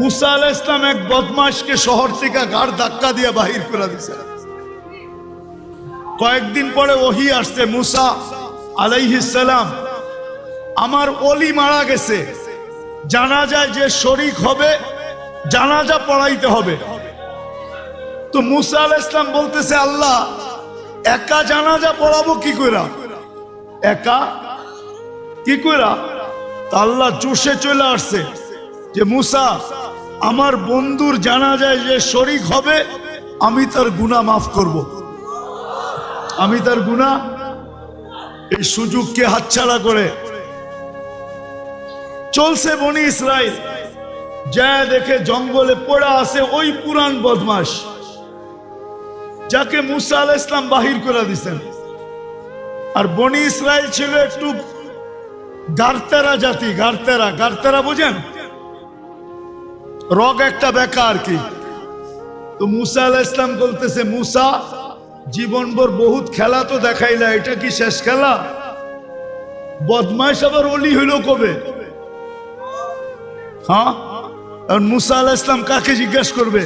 মুসা আলাইহিস সালাম এক বদমাশকে শহর থেকে গাড় ধাক্কা দিয়ে বাহির করে দিয়েছে। কয়েকদিন পরে ওহী আসছে, মুসা আলাইহিস সালাম, আমার ওলি মারা গেছে, জানাজায় যে শরীক হবে জানাজা পড়াইতে হবে। তো মুসা আলাইহিস সালাম বলতেছে, আল্লাহ একা জানাজা পড়াবো কি কইরা, একা কি কইরা? তা আল্লাহ জোশে চলে আসছে যে মুসা, আমার বন্ধুর জানাজায় যে শরীক হবে আমি তার গুনাহ মাফ করব, আমি তার গুনাহ। এই সুযোগকে হাতছাড়া করে চলছে বনি ইসরাইল, যা দেখে জঙ্গলে পড়া আছে ওই পুরান বদমাশ যাকে মুসা আলাইহিস সালাম বাহির করে দিয়েছেন। আর বনি ইসরাইল ছিল একটু গারতেরা জাতি, গারতেরা, গারতেরা বুঝেন, রগ একটা বেকা আর কি। তো মুসা আলাইহিস সালাম বলতেছে, মুসা জীবনভর বহুত খেলা তো দেখাইলা, এটা কি শেষ খেলা? বদমাইশ আবার ওলি হইল কবে? হ্যাঁ, আর মুসা আলাইহিস সালাম কাকে জিজ্ঞাসা করবে?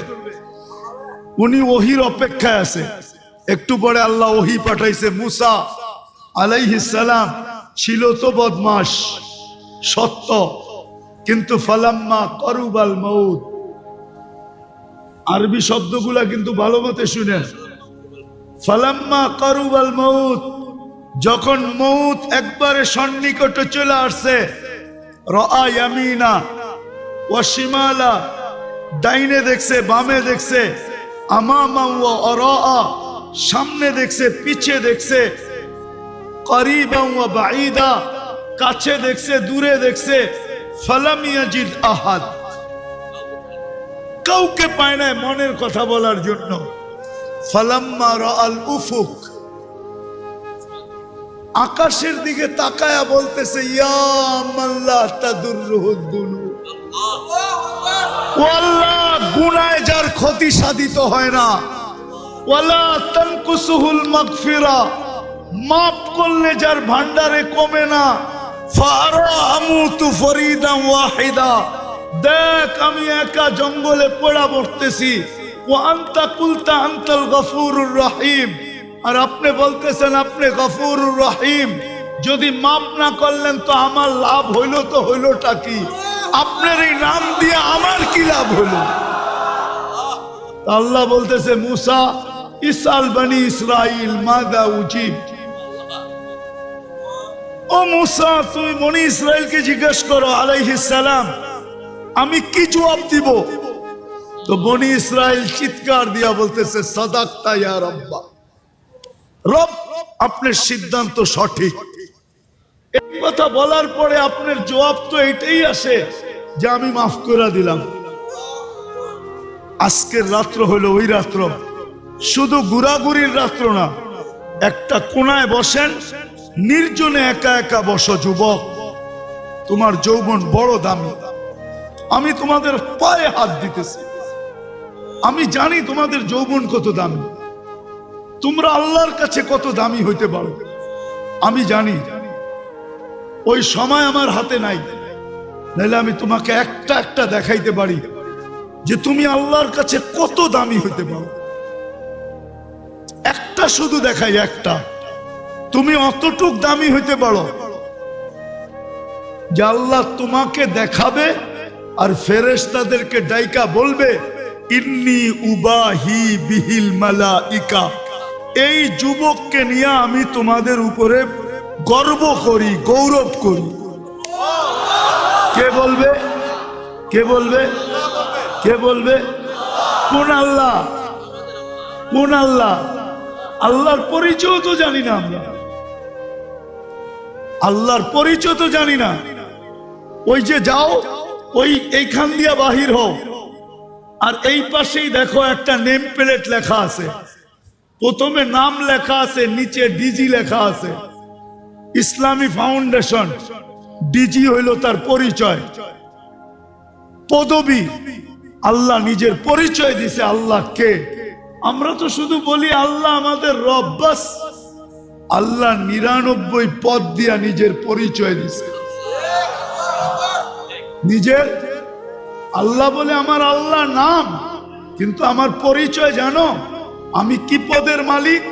উনি ওহির অপেক্ষায় আছে। একটু পরে আল্লাহ ওহি পাঠাইছে, মুসা আলাইহিস সালাম ছিল তো বদমাশ সত্য, কিন্তু ফালাম্মা করুবাল মউত, আরবি শব্দগুলা কিন্তু ভালো মতে শুনেন। ফালাম্মা করুবাল মউত, যখন মউত একবারে সন্নিকটে চলে আসছে, রাআ ইয়ামিনা ওয়া শিমালা, ডাইনে দেখছে বামে দেখছে, আমামা ওয়া আরাআ, সামনে দেখছে পিছে দেখছে, করিবান ওয়া বাঈদা, কাছে দেখছে দূরে দেখছে, ফালাম ইয়াজিদ আহাদ, কাউকে পায় না মনের কথা বলার জন্য। ফালাম্মা রাআল উফুক, আকাশের দিকে তাকায়া বলতেছে, ইয়া মান লা তাদুররুহুদ দুনু, ও আল্লাহ গুনাহে যার ক্ষতি সাধিত হয় না, ওয়ালা তানকুসুহুল মাগফিরা, মাফ করলে যার ভান্ডারে কমে না, ফারা আমুতু ফরিদান ওয়াহিদা, দেখ আমি একা জঙ্গলে পড়া পড়তেছি, ওয়া আনতা কুলতা আনতাল গফুরুর রহিম, আর আপনি বলতেছেন আপনি গফুরুর রহিম, যদি মাফ না করলেন তো আমার লাভ হইল তো হইলটা কি? আপনার এই নাম দিয়ে আমার কি লাভ হইল? আল্লাহ বলতেছে, মুসা ইসআল বনি ইসরাইল মাযা উজিব, ও মুসা তুমি বনি ইসরাইলকে জিজ্ঞেস করো আলাইহিস সালাম আমি কি জবাব দিব। তো বনি ইসরাইল চিৎকার দিয়া বলতেছে, সাদাকতা ইয়া রাব্বা, রব আপনার সিদ্ধান্ত সঠিক। এই কথা বলার পরে আপনার জবাব তো এটাই আসে যে আমি মাফ করে দিলাম। আজকের রাত্র হলো ওই রাত্র, শুধু ঘোরাঘুরির রাত্র না। একটা কোনায় বসেন, নির্জনে একা একা বসো। যুবক, তোমার যৌবন বড় দামি, আমি তোমাদের পায়ে হাত দিতেছি। আমি জানি তোমাদের যৌবন কত দামি, তোমরা আল্লাহর কাছে কত দামি হইতে পারো আমি জানি। ওই সময় আমার হাতে নাই, নাহলে আমি তোমাকে একটা একটা দেখাইতে পারি যে তুমি আল্লাহর কাছে কত দামি হইতে পারো। একটা শুধু দেখাই, একটা, তুমি অতটুক দামি হইতে পারো যে আল্লাহ তোমাকে দেখাবে আর ফেরেশতাদেরকে ডাইকা বলবে, ইন্নী উবাহি বিহিল মালাইকা, এই যুবককে নিয়ে আমি তোমাদের উপরে গর্ব করি, গৌরব করি। কে বলবে? কে বলবে? কে বলবে? কোন আল্লাহ? কোন আল্লাহ? আল্লাহর পরিচয় তো জানি না আমরা, আল্লাহর পরিচয় তো জানি না। ওই যে যাও, ওই এইখান দিয়া বাহির হও, আর এই পাশেই দেখো একটা নেম প্লেট লেখা আছে। প্রথমে নাম লেখা আছে, নিচে ডিজি লেখা আছে, ইসলামী ফাউন্ডেশন। ডিজি হইল তার পরিচয়, পদবী। আল্লাহ নিজের পরিচয় দিছে আল্লাহ কে। আমরা তো শুধু বলি আল্লাহ আমাদের রব, বাস। আল্লাহ 99 পদ দিয়া নিজের পরিচয় দিছে। নিজের আল্লাহ বলে আমার আল্লাহ নাম, কিন্তু আমার পরিচয় জানো আমি কি পদের মালিক?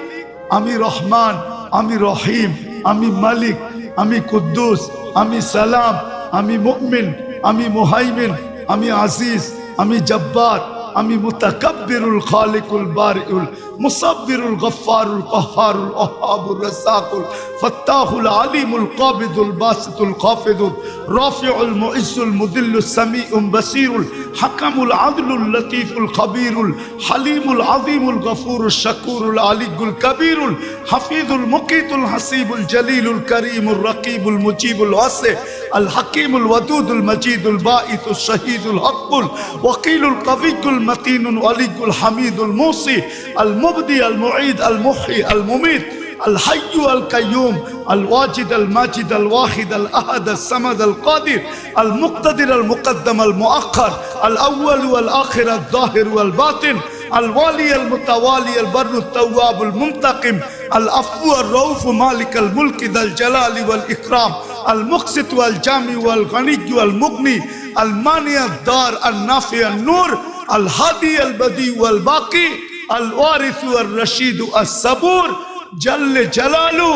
আমি রহমান, আমি রহিম, আমি মালিক, আমি কুদ্দুস, আমি সালাম, আমি মুমিন, আমি মুহাইমিন, আমি আজিজ, আমি জব্বার, আমি মুতাকাব্বিরুল খালিকুল বারিউল মুসাব্বিরুল গফফারুল কহ্হারুল ওয়াহ্হাবুর রাজ্জাকুল ফাত্তাহুল আলিমুল কাবিদুল বাসিতুল খাফিদুল রাফিউল মুইজ্জুল মুদিল্লুস সামিউল বাসিরুল হাকামুল আদলুল লতীফুল খবীরুল হালিমুল আযীমুল গফুরুশ শাকুরুল আলিয়ুল কবীরুল হাফিজুল মুকিতুল হাসিবুল জলিলুল করিমুর রকিবুল মুজিবুল ওয়াসি আল হাকিমুল ওয়াদুদুল মজিদুল বাঈসুশ শহীদুল হকুল ওয়াকিলুল কবিয়ুল মতিনুল ওয়ালিয়ুল হামিদুল মুসি আল মুবদি আল মুঈদ আল মুহয়ি আল মুমিত الحي القيوم الواجد الماجد الواحد الأحد الصمد القادر المقتدر المقدم المؤخر الأول والآخر الظاهر والباطن الوالي المتوالي البر التواب المنتقم العفو الرؤوف مالك الملك ذا الجلال والإكرام المقسط والجامع والغني والمغني المانع الدار النافع النور الهادي البديع والباقي الوارث والرشيد الصبور জাল্লে জালালু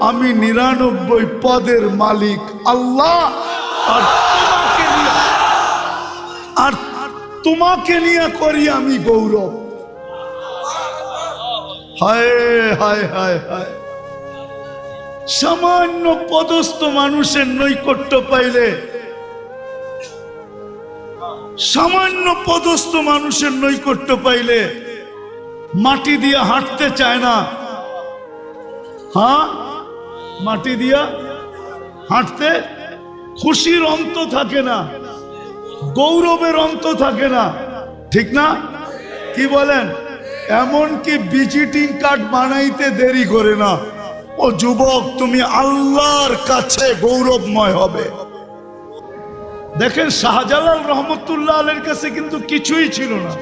আমি 99 পদের মালিক আল্লাহ। আর তোমাকে নিয়ে করি আমি গৌরব। হায় হায় হায় হায়, সামান্য পদস্থ মানুষের নৈকট্য পাইলে, সামান্য পদস্থ মানুষের নৈকট্য পাইলে মাটি দিয়ে হাঁটতে চায় না। হ্যাঁ, মাটি দিয়া হাঁটতে খুশির অন্ত থাকে না, গৌরবের অন্ত থাকে না, ঠিক না? কি বলেন? এমনকি ভিজিটিং কার্ড বানাইতে দেরি করে না। ও যুবক, তুমি আল্লাহর কাছে গৌরবময় হবে। দেখেন, শাহজালাল রহমতুল্লাহ আলাইহির কাছে কিন্তু কিছুই ছিল না,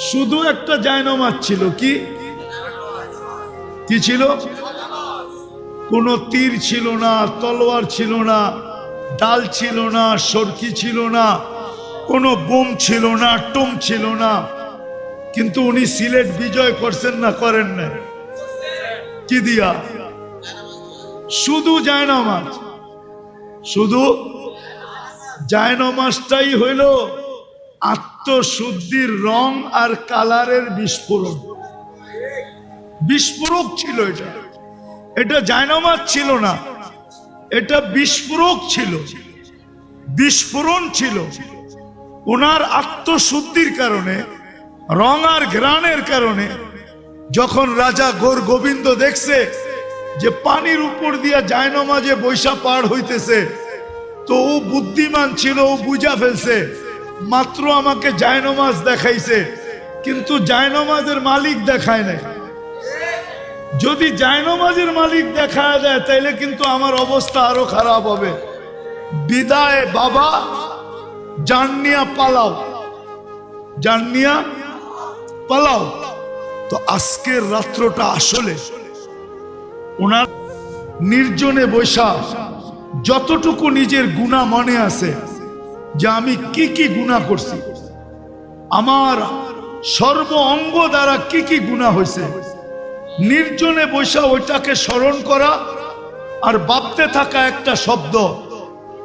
শুধু একটা জায়নামাজ ছিল। কি কি ছিল? কোনো তীর ছিল না, তলোয়ার ছিল না, ডাল ছিল না, সরকি ছিল না, কোনো বোম ছিল না, টোম ছিল না। কিন্তু উনি সিলেট বিজয় করছেন না করেন না? কি দিয়া? শুধু জায়নামাজ। শুধু জায়নামাজটাই হইল আত্মশুদ্ধির রং আর কালারের বিস্ফোরণ। বিস্ফোরক ছিল এটা, এটা জায়নামাজ ছিল না, এটা বিস্ফোরক ছিল, বিস্ফোরণ ছিল। ওনার আত্মশুদ্ধির কারণে, রং আর ঘ্রাণের কারণে যখন রাজা গোর গোবিন্দ দেখছে যে পানির উপর দিয়া জায়নামাজে বৈশা পার হইতেছে, তো ও বুদ্ধিমান ছিল, ও বুঝা ফেলছে মাত্র আমাকে জায়নামাজ দেখাইছে, কিন্তু জায়নামাজের মালিক দেখায় নাই। যদি জায়নামাজের মালিক দেখা দেয় তাইলে কিন্তু আমার অবস্থা আরো খারাপ হবে। বিদায় বাবা, জানিয়া পালাও, জানিয়া পালাও। তো আজকের রাত্রটা আসলে ওনার নির্জনে বৈশা যতটুকু নিজের গুনাহ মনে আছে যে আমি কি কি গুনাহ করছি, আমার সর্ব অঙ্গ দ্বারা কি কি গুনাহ হয়েছে, নির্জনে বৈশা ওইটাকে স্মরণ করা আর ভাবতে থাকা একটা শব্দ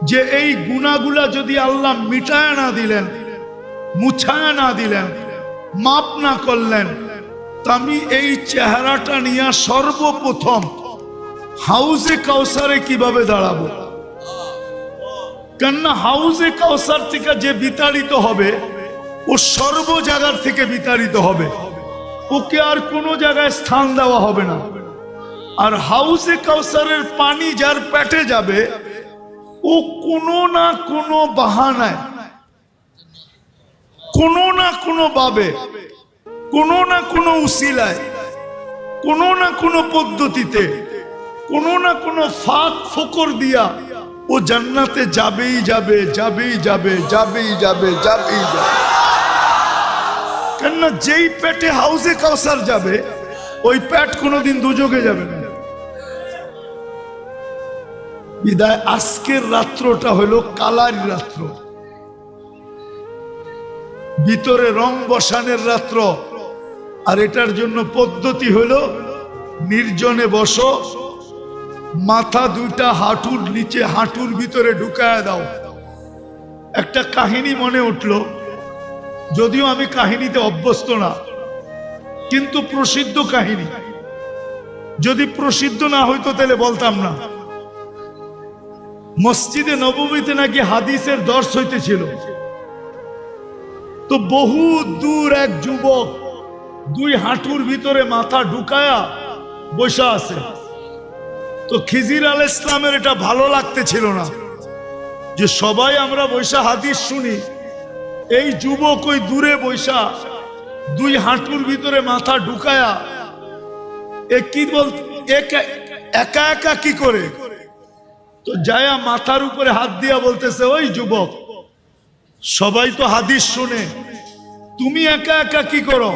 যে এই গুনাহগুলা যদি আল্লাহ মিটায় না দিলেন, মুছায় না দিলেন, মাপ না করলেন, তা আমি এই চেহারাটা নিয়ে সর্বপ্রথম হাউজে কাউসারে কিভাবে দাঁড়াবো? কেননা হাউজে কাউসার থেকে যে বিতাড়িত হবে ও সর্ব জায়গার থেকে বিতাড়িত হবে, ওকে আর কোনো জায়গায় স্থান দেওয়া হবে না। আর হাউজে কাউসারের পানি যার পেটে যাবে, ও কোনো না কোনো বাহানায়, কোনো না কোনো ভাবে, কোনো না কোনো উসিলায়, কোনো না কোনো পদ্ধতিতে, কোনো না কোনো ফাঁক ফোকর দিয়া ও জান্নাতে যাবেই যাবে, যাবেই যাবে, যাবেই যাবে, যাবেই যাবে। কেননা যেই পেটে হাউজে কাউসার যাবে, ওই পেট কোনোদিন দুযোগে যাবে না। বিদায় আজকের রাত্রটা হলো কালারি রাত্র, ভিতরে রং বসানের রাত্র। আর এটার জন্য পদ্ধতি হলো নির্জনে বসো, মাথা দুইটা হাঁটুর নিচে হাঁটুর ভিতরে ঢুকায় দাও। একটা কাহিনী মনে উঠলো, যদিও আমি কাহিনীতে অভ্যস্ত না, কিন্তু প্রসিদ্ধ কাহিনী। যদি প্রসিদ্ধ না হইতো তাহলে বলতাম না। মসজিদে নববীতে নাকি হাদিসের দর্শ হইতেছিল, তো বহু দূর এক যুবক দুই হাঁটুর ভিতরে মাথা ঢুকায়া বসা আছে। তো খিজির আলাইহিস সালামের এটা ভালো লাগতেছিল না যে সবাই আমরা বৈশা হাদিস শুনি, এই যুবক ওই দূরে বৈশা দুই হাঁটুর ভিতরে মাথা ঢুকায়া কি বল একা একা কি করে। তো যায়া মাথার উপরে হাত দিয়া বলতেছে, ওই যুবক, সবাই তো হাদিস শুনে, তুমি একা একা কি করো?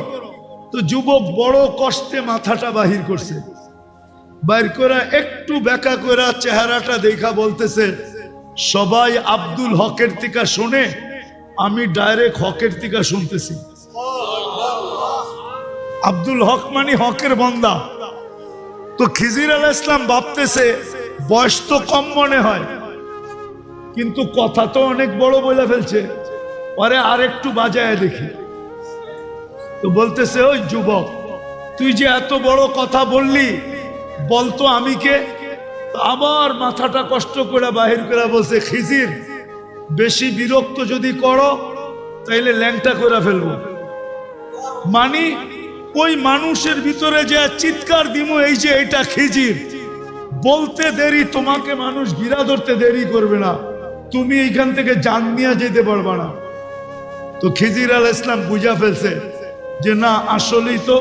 তো যুবক বড় কষ্টে মাথাটা বাহির করছে, বাইর করে একটু বেঁকা করে চেহারাটা দেখা বলতেছে, সবাই আব্দুল হকের থেকে শুনে, আমি ডাইরেক্ট হকের থেকে শুনতেছি। আব্দুল হক মানে হকের বান্দা। তো খিজির আলাইহিস সালাম ভাবতেছে বয়স তো কম মনে হয়, কিন্তু কথা তো অনেক বড় বলে ফেলছে, পরে আর একটু বাজায় দেখি। তো বলতেছে, ওই যুবক, তুই যে এত বড় কথা বললি, বলতো আমি কে? আবার মাথাটা কষ্ট করে বাহির করে বলছে, খিজির, বেশি বিরক্ত যদি করো তাইলে ল্যাংটা করে ফেলবো। মানে ওই মানুষের ভিতরে যে চিৎকার দিমো, এই যে এটা খিজির, বলতে দেরি, তোমাকে মানুষ গিরা ধরতে দেরি করবে না, তুমি এইখান থেকে জান নিয়ে যেতে পারবা না। তো খিজির আলাইহিস সালাম বুঝা ফেলছে যে না, আসলেই তো।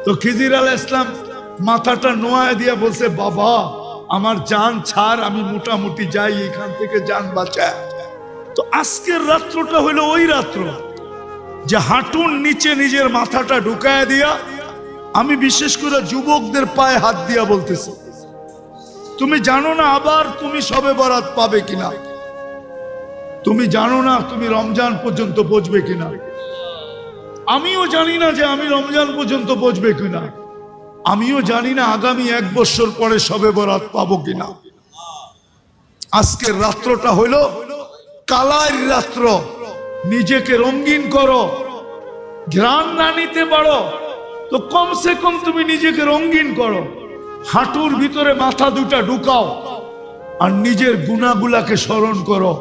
তো খিজির আলাইহিস সালাম মাথাটা নোয়ায় দিয়া বলছে, বাবা, আমার জান ছাড়, আমি মোটামুটি যাই এখান থেকে, জান বাঁচায়। তো আজকের রাত্রটা হলো ওই রাত্র যে হাঁটুর নিচে নিজের মাথাটা ঢুকায় দিয়া, আমি বিশেষ করে যুবকদের পায়ে হাত দিয়া বলতেছি, তুমি জানো না আবার তুমি সবে বরাত পাবে কিনা, তুমি জানো না তুমি রমজান পর্যন্ত পৌঁছবে কিনা, আমিও জানি না যে আমি রমজান পর্যন্ত পৌঁছবে কিনা, আমিও জানি না আগামী 1 বছর পরে সবে বরাত পাবো কিনা। আজকের রাত্রটা হইল কালার রাত্র, নিজেকে রঙিন করো। ঘ্রাণ না নিতে পারো তো কমসে কম তুমি নিজেকে রঙিন করো, হাঁটুর ভিতরে মাথা দুটা ঢুকাও, আর নিজের গুনাহগুলাকে স্মরণ করো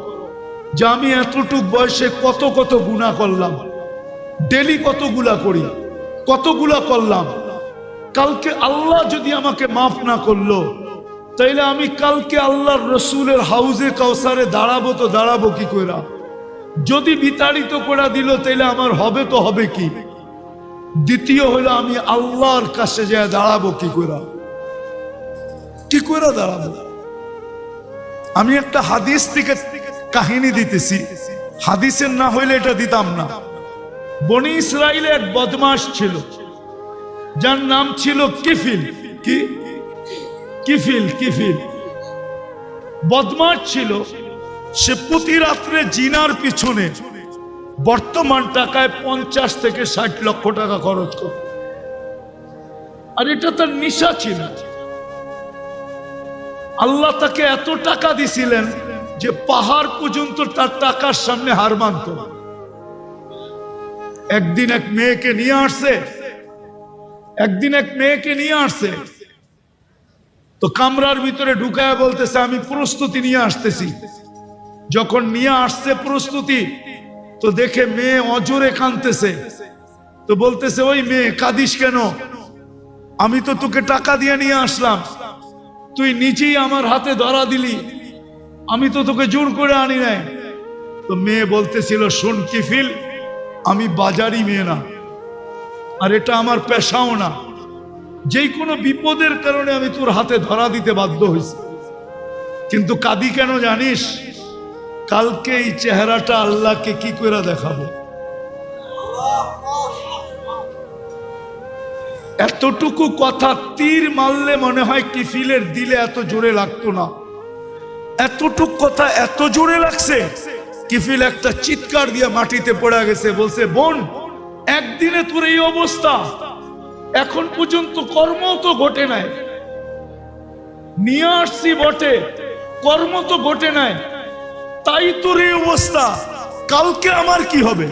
যে আমি এতটুক বয়সে কত কত গুনাহ করলাম, ডেলি কতগুলা করি, কতগুলা করলাম। কালকে আল্লাহ যদি আমাকে মাফ না করলো, তাইলে আমি কালকে আল্লাহর রসুলের হাউজে কাউসারে দাঁড়াবো, তো দাঁড়াবো কি কইরা? যদি বিতাড়িত করে দিল, তাইলে আমার হবে তো হবে কি? দ্বিতীয় হলো আমি আল্লাহর কাছে যায় দাঁড়াবো কি কইরা? কি কইরা দাঁড়াবো? আমি একটা হাদিস থেকে কাহিনী দিতেছি, হাদিসের না হইলে এটা দিতাম না। বনি ইসরাইলে এক বদমাশ ছিল, যার নাম ছিল কিফিল। কি? কিফিল। কিফিল বদমাশ ছিল। সে প্রতি রাত্রে জিনার পিছনে বর্তমান টাকায় 50 থেকে 60 লক্ষ টাকা খরচ করে, আর এটা তার নেশা ছিল। আল্লাহ তাকে এত টাকা দিছিলেন যে পাহাড় পর্যন্ত তার টাকার সামনে হার মানত। একদিন এক মেয়েকে নিয়ে আসছে, তো কামরার ভিতরে ঢুকায় বলতেছে, আমি প্রস্তুতি নিয়ে আসতেছি। যখন নিয়ে আসছে প্রস্তুতি, তো দেখে মেয়ে অজরে কাঁদতেছে। তো বলতেছে, ওই মেয়ে, কাঁদিস কেন? আমি তো তোকে টাকা দিয়ে নিয়ে আসলাম, তুই নিজেই আমার হাতে ধরা দিলি, আমি তো তোকে জোর করে আনি নাই। তো মেয়ে বলতেছিল, শোন কিফিল, আমি বাজারি মেয়ে না, আর এটা আমার পেশাও না, যে কোনো বিপদের কারণে আমি তোর হাতে ধরা দিতে বাধ্য হয়েছি। কিন্তু কাঁদি কেন জানিস? কালকে এই চেহারাটা আল্লাহকে কি করে দেখাবো? এত এতটুকু কথা তীর মারলে মনে হয় কিফিলের দিলে এত জোরে লাগতো না, এতটুকু কথা এত জোরে লাগছে। কিফিল একটা চিৎকার দিয়ে মাটিতে পড়ে গেছে, বলছে বোন একদিনে তোর এই অবস্থা, এখন পর্যন্ত কর্ম তো ঘটে নাই, নিয়ে আসছি বটে কর্ম তো ঘটে নাই, তাই তোর এই অবস্থা, কালকে আমার কি হবে?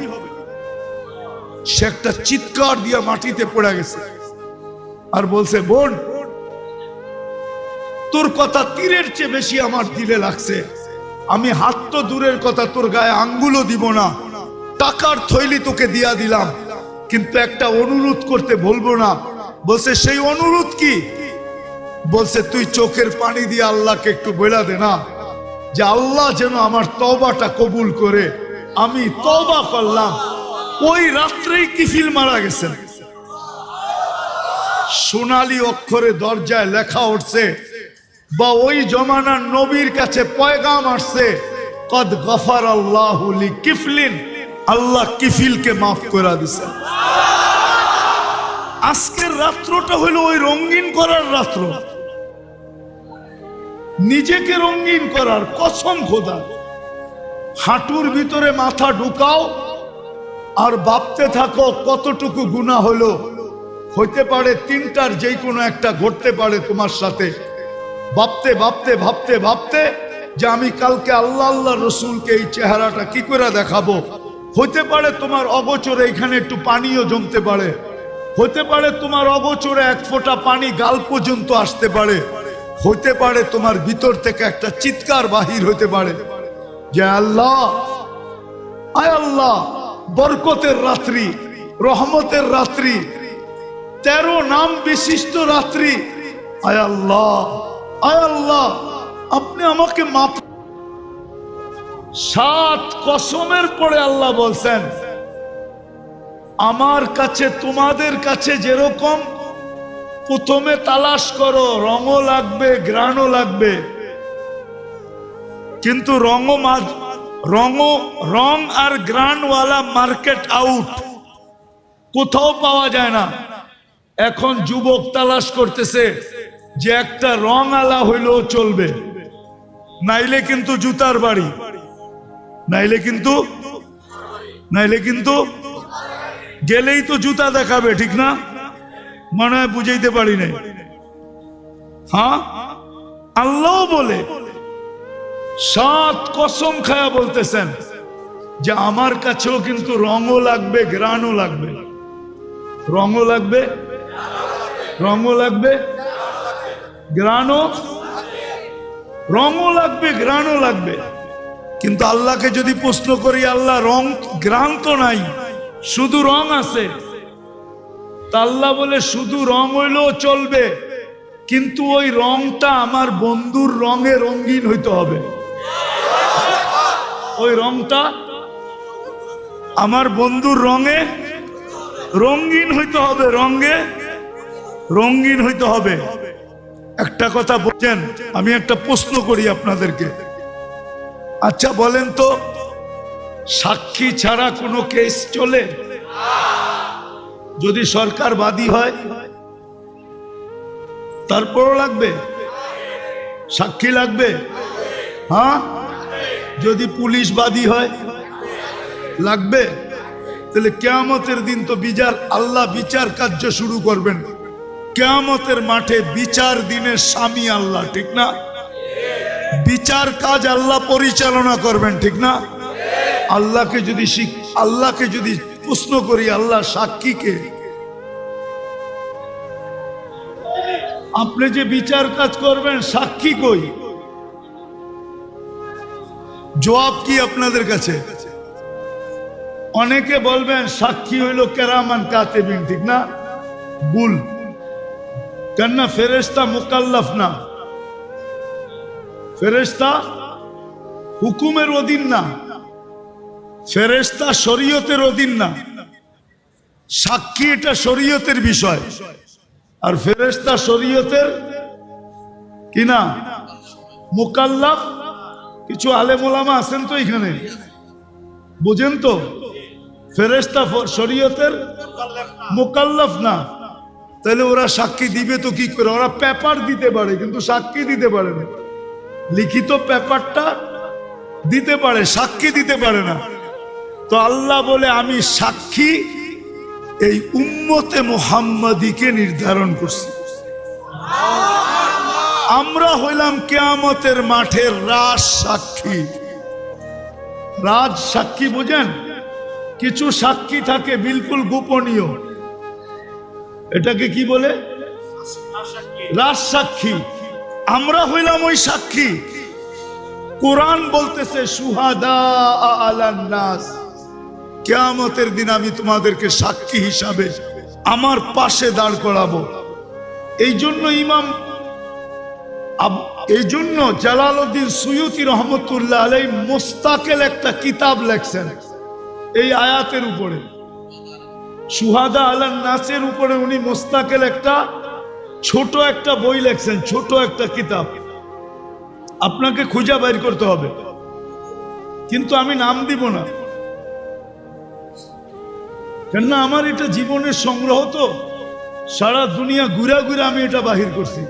সে একটা চিৎকার দিয়ে মাটিতে পড়ে গেছে আর বলছে বোন তোর কথা তীরের চেয়ে বেশি আমার দিলে লাগছে, আমি হাত তো দূরের কথা তোর গায়ে আঙ্গুলও দিব না, টাকার থৈলি তোকে দিয়া দিলাম, কিন্তু একটা অনুরোধ করতে বলবো না। বলছে সেই অনুরোধ কি? বলছে তুই চোখের পানি দিয়ে আল্লাহকে একটু বলে দে না যে আল্লাহ যেন আমার তওবাটা কবুল করে। আমি তওবা করলাম। ওই রাত্রেই কিফিল মারা গেছেন। সোনালী অক্ষরে দরজায় লেখা উঠছে বা ওই জমানার নবীর কাছে পয়গাম আসছে, কদ গফার আল্লাহু লিকিফলিন, আল্লাহ কিফিলকে মাফ করে দিয়েছেন। আজকের রাত্রটা হলো ওই রঙিন করার রাত্র, নিজেকে রঙিন করার। কসম খোদা, হাঁটুর ভিতরে মাথা ঢুকাও আর ভাবতে থাকো কতটুকু গুনাহ হলো। হইতে পারে তিনটার যে কোনো একটা ঘটতে পারে তোমার সাথে। ভাবতে ভাবতে ভাবতে ভাবতে যে আমি কালকে আল্লাহ আল্লাহ রসুলকে এই চেহারাটা কি করে দেখাবো। হইতে পারে তোমার অগোচরে এখানে একটু পানিও জমতে পারে, হইতে পারে তোমার অগোচরে এক ফোঁটা পানি গাল পর্যন্ত আসতে পারে, হইতে পারে তোমার ভিতর থেকে একটা চিৎকার বাহির হইতে পারে যে আল্লাহ, আয় আল্লাহ, বরকতের রাত্রি, রহমতের রাত্রি, 13 নাম বিশিষ্ট রাত্রি, আয় আল্লাহ, আয় আল্লাহ, আপনি আমাকে মাফ। 7 কসমের পরে আল্লাহ বলছেন আমার কাছে তোমাদের কাছে যেরকম প্রথমে তালাশ করো, রঙও লাগবে গ্রাণও লাগবে, কিন্তু রং আর গ্রানওয়ালা মার্কেট আউট, কোথাও পাওয়া যায় না। এখন যুবক তালাশ করতেছে যে একটা রং আলা হইলেও চলবে, নাইলে কিন্তু জুতার বাড়ি, নাইলে কিন্তু গেলেই তো জুতা দেখাবে, ঠিক না? মনে হয় বুঝাইতে পারি নাই। হ্যাঁ, আল্লাহ বলে 7 কসম খায়া বলতেছেন যে আমার কাছেও কিন্তু রঙও লাগবে গ্রানও লাগবে, রঙও লাগবে, রঙও লাগবে, গ্রানও, রঙও লাগবে গ্রানও লাগবে। কিন্তু আল্লাহকে যদি প্রশ্ন করি, আল্লাহ রং গ্রান তো নাই, শুধু রং আছে, তা আল্লাহ বলে শুধু রং হইলেও চলবে, কিন্তু ওই রংটা আমার বন্ধুর রঙে রঙিন হইতে হবে। ওই রংটা আমার বন্ধুর রঙে রঙিন হইতে হবে, রঙে রঙিন হইতে হবে। একটা কথা বলছেন, আমি একটা প্রশ্ন করি আপনাদেরকে, আচ্ছা বলেন তো, সাক্ষী ছাড়া কোনো কেস চলে? যদি সরকার বাদী হয় তারপরও লাগবে, সাক্ষী লাগবে। হ্যাঁ, যদি পুলিশ বাদী হয় লাগবে। তাহলে কিয়ামতের দিন তো আল্লাহ বিচার কার্য শুরু করবেন। কিয়ামতের মাঠে বিচার দিনের স্বামী আল্লাহ, ঠিক না? বিচার কাজ আল্লাহ পরিচালনা করবেন, ঠিক না? আল্লাহকে যদি প্রশ্ন করি, আল্লাহ সাক্ষী কে? আপনি যে বিচার কাজ করবেন, সাক্ষী কই? জবাব কি আপনাদের কাছে? অনেকে বলবেন সাক্ষী হইল কেরামান কাতিবিন, ঠিক না? ভুল। কেননা ফেরেশতা মুকাল্লাফ না, ফেরেশতা হুকুমের অধীন না, ফেরেশতা শরীয়তের অধীন না। সাক্ষী এটা শরীয়তের বিষয়, আর ফেরেশতা শরীয়তের কি না, মুকাল্লাফ। কিছু আলেম ওলামা আছেন তো এখানে, বুঝেন তো? ফেরেশতা শরীয়তের মুকাল্লাফ না, তাহলে ওরা সাক্ষী দিবে তো কি করে? ওরা পেপার দিতে পারে কিন্তু সাক্ষী দিতে পারে না। লিখিত পেপারটা দিতে পারে, সাক্ষী দিতে পারে না। তো আল্লাহ বলে আমি সাক্ষী এই উম্মতে মুহাম্মাদীকে নির্ধারণ করছি। আমরা হইলাম কিয়ামতের মাঠের রাজ সাক্ষী। রাজ সাক্ষী বোঝেন? কিছু সাক্ষী থাকে বিলকুল গোপনীয়, এটাকে কি বলে? রাজ সাক্ষী। আমরা হইলাম ওই সাক্ষী। কোরআন বলতেছে সুহাদা আলান নাস, কিয়ামতের দিন আমি তোমাদেরকে সাক্ষী হিসাবে আমার পাশে দাঁড় করাবো। এই জন্য জালালউদ্দিন সুয়ুতী রহমতুল্লাহ আলাইহি মুস্তাকিল একটা কিতাব লেখছেন এই আয়াতের উপরে, সুহাদা আলান নাসের উপরে। উনি মুস্তাকিল একটা ছোট একটা বই লেখছেন, ছোট একটা কিতাব। আপনাকে খুঁজে বের করতে হবে, কিন্তু আমি নাম দিব না, কেননা আমার এটা জীবনের সংগ্রহ, তো সারা দুনিয়া ঘুরা ঘুরে আমি এটা বাহির করছি।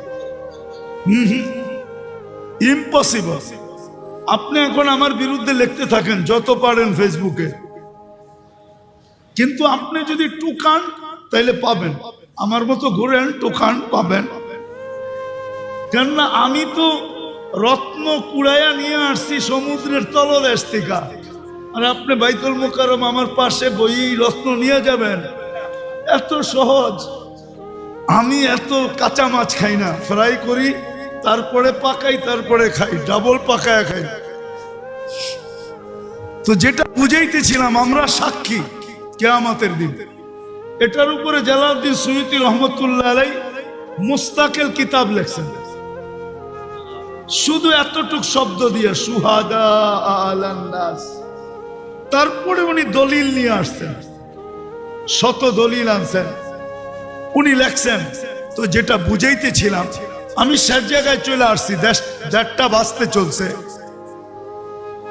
ইম্পসিবল। আপনি এখন আমার বিরুদ্ধে লিখতে থাকেন যত পারেন ফেসবুকে, কিন্তু আপনি যদি টুকান তাইলে পাবেন। আমার মতো ঘুরেন, টুকান পাবেন। কেননা আমি তো রত্ন কুড়াইয়া নিয়ে আসছি সমুদ্রের তলদেশ থেকে, আর আপনি বাইতুল মুকাররম আমার পাশে বই রত্ন নিয়ে যাবেন? এত সহজ। আমি এত কাঁচা মাছ খাই না, ফ্রাই করি, তারপরে পাকাই, তারপরে খাই, ডাবল পাকায়া খাই। তো যেটা বুঝাইতেছিলাম, আমরা সাক্ষী কিয়ামতের দিন। এটার উপরে জালালউদ্দিন সুয়ুতী রহমতুল্লাহ আলাইহি মুস্তাকিল কিতাব লেখছেন, শুধু এতটুক শব্দ দিয়ে সুহাদা আলান নাস। তারপরে উনি দলিল নিয়ে আসছেন, শত দলিল আনছেন, উনি লেখছেন। তো যেটা বুঝাইতেছিলাম, আমি শেষ জায়গায় চলে আসছি, দেশটা বাঁচতে চলছে।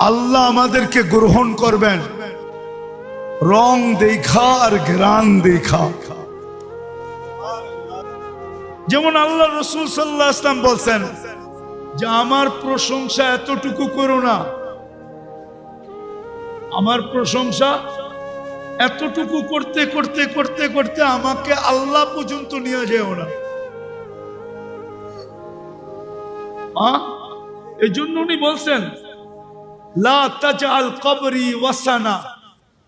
আল্লাহ আমাদেরকে গ্রহণ করবেন রং দেখা আর ঘ্রাণ দেখা। যেমন আল্লাহ রাসূল সাল্লাল্লাহু আলাইহি ওয়াসাল্লাম বলছেন যে আমার প্রশংসা এতটুকু করো না, আমার প্রশংসা এতটুকু করতে করতে করতে করতে আমাকে আল্লাহ পর্যন্ত নিয়ে যেও না। এই জন্য উনি বলছেন লা তাজআল কবরি ওয়াসানা,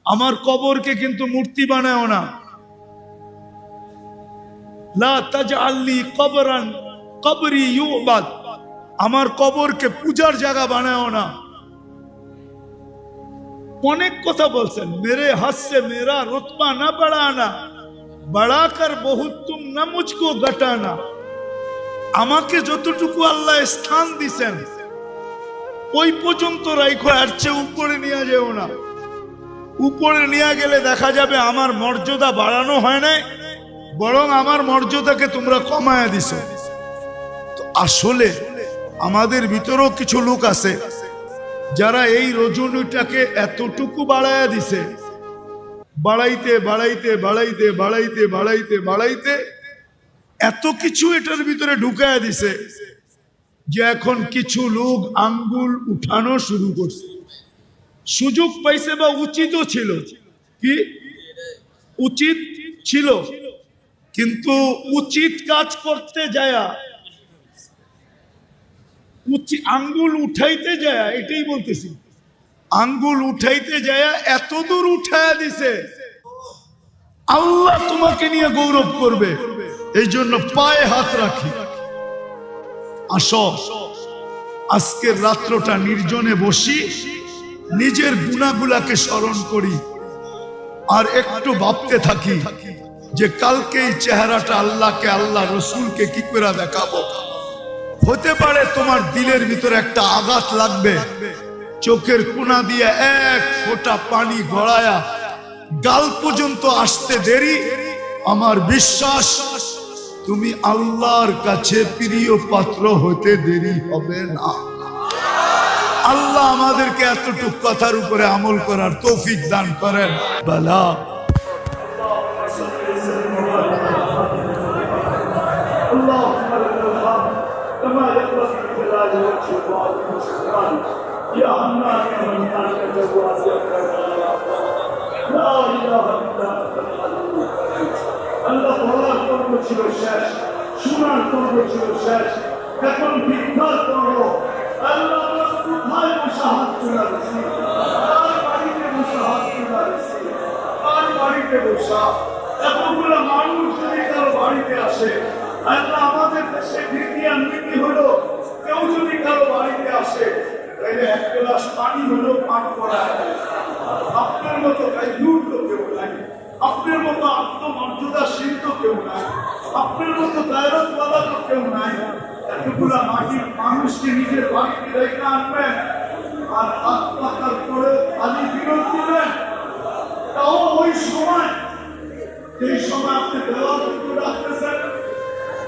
আমার কবরকে কিন্তু মূর্তি বানাও না। লা তাজআলনি কবরান কবরি ইউবাদ, আমার কবরকে পূজার জায়গা বানাও না। অনেক কথা বলছেন। মেরে হাত সে মেরা রুতবা না বাড়ানা, বাড়াকর বহুত তুম না মুঝকো ঘটানা। আমাকে যতটুকু আল্লাহ স্থান দিছেন ওই পর্যন্ত রাখো, আর চেয়ে উপরে নিয়ে যেও না। উপরে নিয়ে গেলে দেখা যাবে আমার মর্যাদা বাড়ানো হয় নাই, বরং আমার মর্যাদাকে তোমরা কমায়া দিছো। তো আসলে আমাদের ভিতরেও কিছু লোক আছে যারা এই রজনীটাকে এতটুকু বাড়ায়া দিছে, বাড়াইতে বাড়াইতে বাড়াইতে বাড়াইতে বাড়াইতে বাড়াইতে এত কিছু এটার ভিতরে ঢুকায়া দিছে যে এখন কিছু লোক আঙ্গুল উঠানো শুরু করছে। সুযোগ পাইছে বা উচিতও ছিল, কি উচিত ছিল, কিন্তু উচিত কাজ করতে যায়া আঙ্গুল উঠাইতে যায়, এটাই বলতেছি, আঙ্গুল উঠাইতে যায় এত দূর উঠায়া দিছে। আল্লাহ তোমাকে নিয়ে গৌরব করবে, এই জন্য পায়ে হাত রাখি। আসো আজকের রাত্রটা নির্জনে বসি, নিজের গুনাহগুলাকে স্মরণ করি, আর একটু ভাবতে থাকি যে কালকে এই চেহারাটা আল্লাহকে, আল্লাহ রসুলকে কি করে দেখাবো। হতে পারে তোমার দিলের ভিতরে একটা আঘাত লাগবে, চোখের কোনা দিয়ে এক ফোঁটা পানি গড়ায়া গাল পর্যন্ত আসতে দেরি। আমার বিশ্বাস তুমি আল্লাহর কাছে প্রিয় পাত্র হতে দেরি হবে না। আল্লাহ আমাদেরকে এতটুকু কথার উপরে আমল করার তৌফিক দান করেন। বালা اللهم لك الحمد كما ينبغي لجلال وجهك وعظيم سلطانك يا حنان يا منان يا جواد يا كريم يا الله لا اله الا انت الحليم আল্লাহ বলার কর্ম ছিল শেষ, শোনার কর্ম ছিল শেষ, এখন ভিক্ষার কর্ম। আল্লাহ আমরা কোথায় বসে হাত তুলে দিচ্ছি, আর বাড়িতে বসে হাত তুলে দিচ্ছি, আর বাড়িতে বসা এতগুলো মানুষ যদি কারো বাড়িতে আসে, আল্লাহ আমাদের দেশে নীতি নীতি হলো কেউ যদি কারো বাড়িতে আসে তাহলে এক গ্লাস পানি হলো পান করা। আপনার মতো কাইয়ুর তো কেউ নাই, আপনার মতো আত্মমর্যাদাশীল তো কেউ নাই, আপনার মতো গায়রতওয়ালা তো কেউ নাই। এতগুলা মাটির মানুষকে নিজের বাড়িতে রেখে আনবেন আর আত্মহত্যার করে খালি বিরোধ দিবেন, তাও ওই সময় যেই সময় আপনি দেওয়ার জন্য রাখতেছেন,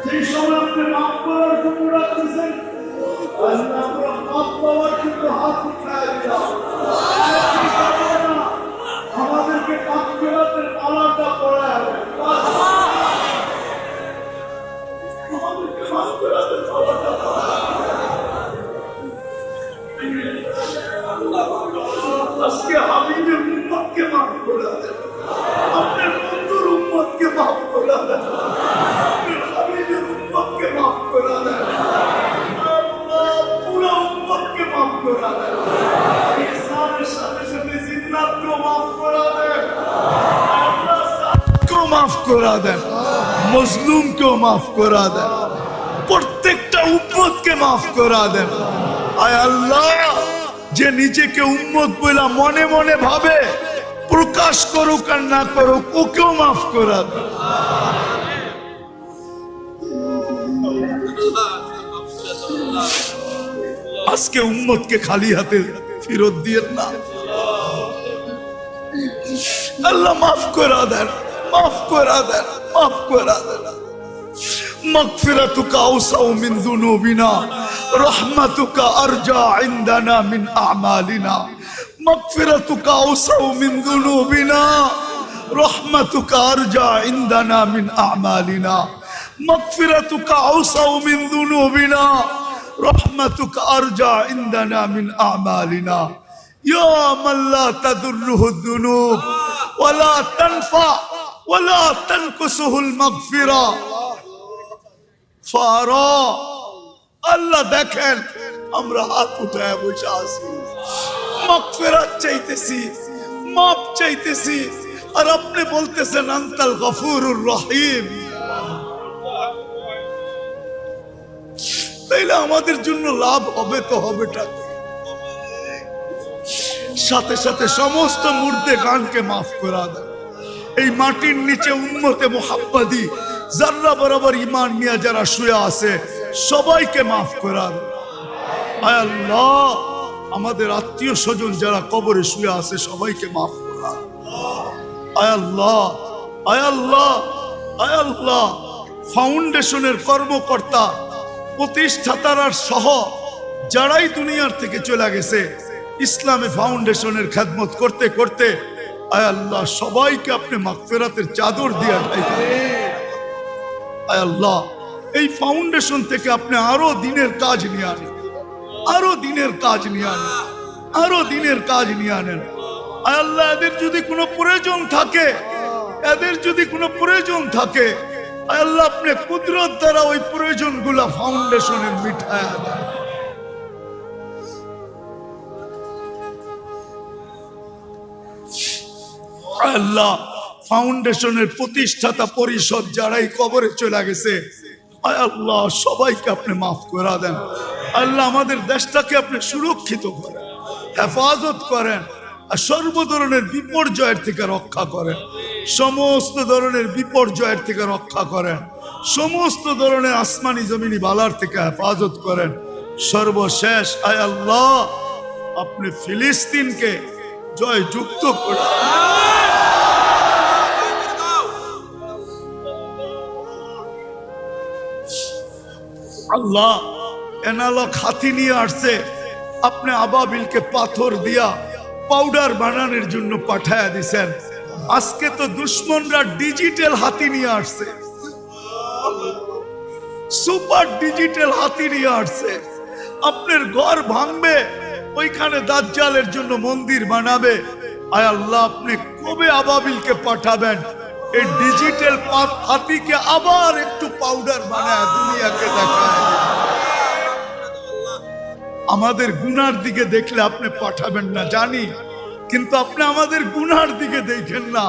যেই সময় আপনি মাফ করার জন্য রাখতেছেন, আমরা মাফ পাওয়ার জন্য হাত উঠায় দিলাম। আমাদেরকে কাকরাতের মালাটা পড়ায় আমাদেরকে কাকরাতের মালাটা আজকে হাবিবের উম্মতকে মাফ করে দেন, আপনার বন্ধুর উম্মতকে মাফ করে দেন, আপনার হাবিবের উম্মতকে মাফ করে দেন, আল্লাহ পুরো উম্মতকে মাফ করে দেন, ইসলামের সাথে সাথে জিন্নাতকেও মাফ করে দেন, আল্লাহ সাদকেও মাফ করে দেন, মজলুমকেও মাফ করে দেন, প্রত্যেকটা উম্মতকে মাফ করে দেন। আয় আল্লাহ, যে নিজেকে উম্মত বইলা মনে মনে ভাবে, প্রকাশ করুক আর না করুক, ওকেও মাফ করা দেন। আজকে উম্মতকে খালি হাতে ফেরত দিয়েন না, আল্লাহ মাফ করা দেন, মাফ করা দেন, মাফ করা দেন। مغفرتك أوسع من ذنوبنا رحمتك أرجى عندنا من أعمالنا مغفرتك أوسع من ذنوبنا رحمتك أرجى عندنا من أعمالنا مغفرتك أوسع من ذنوبنا رحمتك أرجى عندنا من أعمالنا يا من لا تضره الذنوب ولا تنفع ولا تنقصه المغفرة ফারা। আল্লাহ দেখেন আমরা হাত উঠায় বসে আছি, মাগফিরাত চাইতেছি, মাফ চাইতেছি, আর আপনি বলতেছেন আনতাল গফুরুর রহিম। তাইলে আমাদের জন্য লাভ হবে তো হবেটা। সাথে সাথে সমস্ত মুর্দে গানকে মাফ করা দেন। এই মাটির নিচে উম্মতে মুহাম্মাদি যারা বরাবর ঈমান নিয়ে যারা শুয়ে আছে সবাইকে মাফ করা দেন। আয় আল্লাহ, আমাদের আত্মীয় স্বজন যারা কবরে শুয়ে আছে সবাইকে মাফ করা দেন। আয় আল্লাহ, আয় আল্লাহ, আয় আল্লাহ, ফাউন্ডেশনের কর্মকর্তা প্রতিষ্ঠাতারা সহ যারাই দুনিয়ার থেকে চলে গেছে ইসলামী ফাউন্ডেশনের খেদমত করতে করতে, আয় আল্লাহ সবাইকে আপনি মাগফিরাতের চাদর দিয়ে ঢাকেন। আয় আল্লাহ, এই ফাউন্ডেশন থেকে আপনি আরো দিনের কাজ নিয়ে আনেন, আরো দিনের কাজ নিয়ে আনেন, আরো দিনের কাজ নিয়ে আনেন। আয় আল্লাহ, এদের যদি কোনো প্রয়োজন থাকে, এদের যদি কোনো প্রয়োজন থাকে, আয় আল্লাহ আপনি কুদরত দ্বারা ওই প্রয়োজনগুলা ফাউন্ডেশনের মিঠায় দেন। আল্লাহ, ফাউন্ডেশনের প্রতিষ্ঠাতা পরিষদ যারাই কবরে চলে গেছে, আয় আল্লাহ সবাইকে আপনি মাফ করে দেন। আল্লাহ আমাদের দেশটাকে আপনি সুরক্ষিত করেন, হেফাজত করেন, আর সর্ব ধরনের বিপর্যয়ের থেকে রক্ষা করেন, সমস্ত ধরনের বিপর্যয়ের থেকে রক্ষা করেন, সমস্ত ধরনের আসমানি জমিনি বালার থেকে হেফাজত করেন। সর্বশেষ আয় আল্লাহ আপনি ফিলিস্তিনকে জয়যুক্ত করেন। আল্লাহ এনালক হাতি নিয়ে আসছে, আপনি আবাবিলকে পাথর দিয়া পাউডার বানানোর জন্য পাঠায়া দিছেন। আজকে তো দুশ্মনরা ডিজিটাল হাতি নিয়ে আসছে। সুপার ডিজিটাল হাতি নিয়ে আসছে, আপনার ঘর ভাঙবে, ওইখানে দাজ্জালের জন্য মন্দির বানাবে। আয় আল্লাহ, আপনি কবে আবাবিলকে পাঠাবেন এই ডিজিটাল হাতিকে আবার একটু পাউডার বানায় দুনিয়াকে দেখায়? আমাদের গুনার দিকে দেখলে আপনি পাঠাবেন না জানি, কিন্তু আপনি আমাদের গুনার দিকে দেখেন না।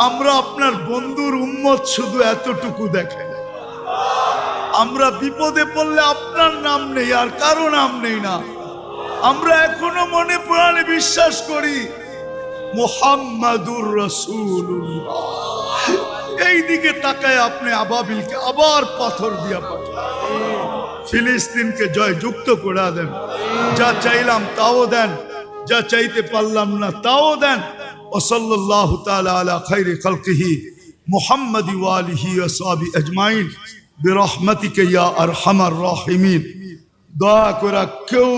আমরা আপনার বন্ধুর উম্মত, শুধু এতটুকু দেখেন। আমরা বিপদে পড়লে আপনার নাম নেই, আর কারো নাম নেই না। আমরা এখনো মনে প্রাণে বিশ্বাস করি মুহাম্মাদুর রাসূলুল্লাহ। এই দিকে তাকায় আপনি আবাবিলকে আবার পাথর দিয়া পাঠান। ফিলিস্তিনকে জয় যুক্ত করে দেন। যা চাইলাম তাও দেন, যা চাইতে পারলাম না তাও দেন। ওয়াসাল্লাল্লাহু তাআলা আলা খায়রি খালকিহি মুহাম্মাদ ওয়া আলিহি ওয়া সাহবিহি আজমাইন বিরহমাতিকা ইয়া আরহামার রাহিমিন। দয়া করে কেউ